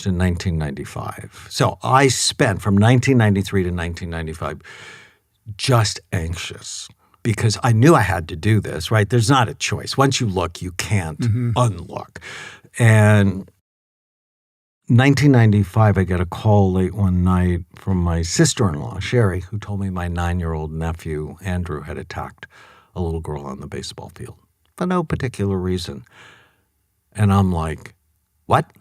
in 1995. So I spent from 1993 to 1995 just anxious because I knew I had to do this, right? There's not a choice. Once you look, you can't unlook. And 1995, I get a call late one night from my sister-in-law, Sherry, who told me my 9-year-old nephew, Andrew, had attacked a little girl on the baseball field for no particular reason. And I'm like, what?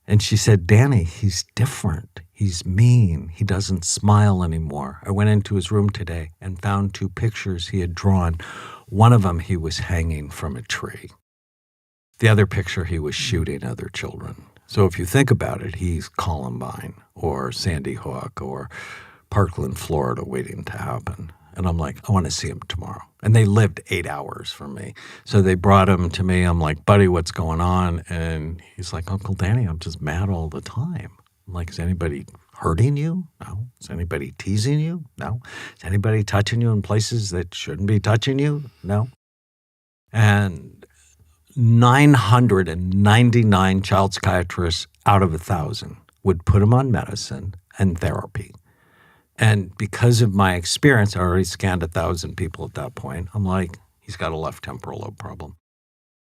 And she said, Danny, he's different. He's mean. He doesn't smile anymore. I went into his room today and found 2 pictures he had drawn. One of them, he was hanging from a tree. The other picture, he was shooting other children. So if you think about it, he's Columbine or Sandy Hook or Parkland, Florida, waiting to happen. And I'm like, I want to see him tomorrow. And they lived 8 hours from me. So they brought him to me. I'm like, buddy, what's going on? And he's like, Uncle Danny, I'm just mad all the time. I'm like, is anybody hurting you? No. Is anybody teasing you? No. Is anybody touching you in places that shouldn't be touching you? No. And 999 child psychiatrists out of 1,000 would put him on medicine and therapy. And because of my experience, I already scanned 1,000 people at that point. I'm like, he's got a left temporal lobe problem.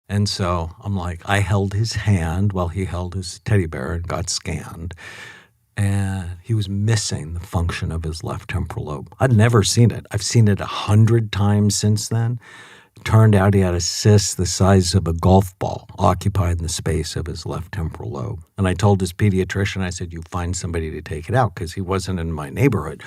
And so I'm like, I held his hand while he held his teddy bear and got scanned. And he was missing the function of his left temporal lobe. I'd never seen it. I've seen it 100 times since then. Turned out he had a cyst the size of a golf ball occupying the space of his left temporal lobe. And I told his pediatrician, I said, you find somebody to take it out because he wasn't in my neighborhood.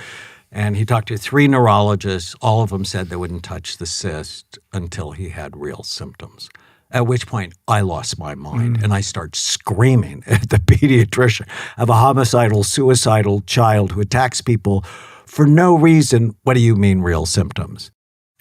And he talked to 3 neurologists. All of them said they wouldn't touch the cyst until he had real symptoms. At which point I lost my mind and I start screaming at the pediatrician. I have a homicidal, suicidal child who attacks people for no reason. What do you mean real symptoms?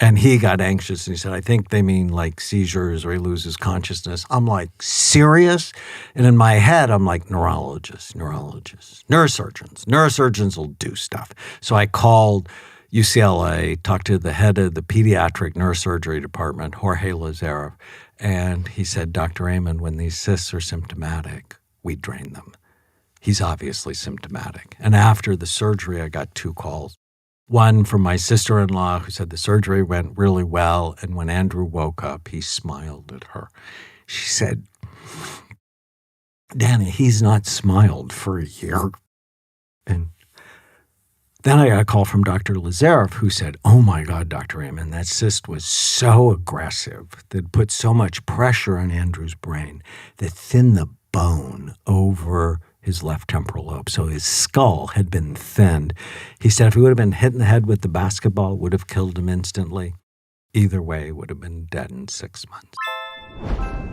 And he got anxious and he said, I think they mean like seizures or he loses consciousness. I'm like, serious? And in my head, I'm like, neurologists, neurosurgeons will do stuff. So I called UCLA, talked to the head of the pediatric neurosurgery department, Jorge Lazarev, and he said, Dr. Amen, when these cysts are symptomatic, we drain them. He's obviously symptomatic. And after the surgery, I got 2 calls. One from my sister-in-law who said the surgery went really well, and when Andrew woke up, he smiled at her. She said, Danny, he's not smiled for a year. And then I got a call from Dr. Lazarev who said, oh my God, Dr. Amen, that cyst was so aggressive that put so much pressure on Andrew's brain that thinned the bone over his left temporal lobe. So his skull had been thinned. He said if he would have been hit in the head with the basketball, it would have killed him instantly. Either way, he would have been dead in 6 months.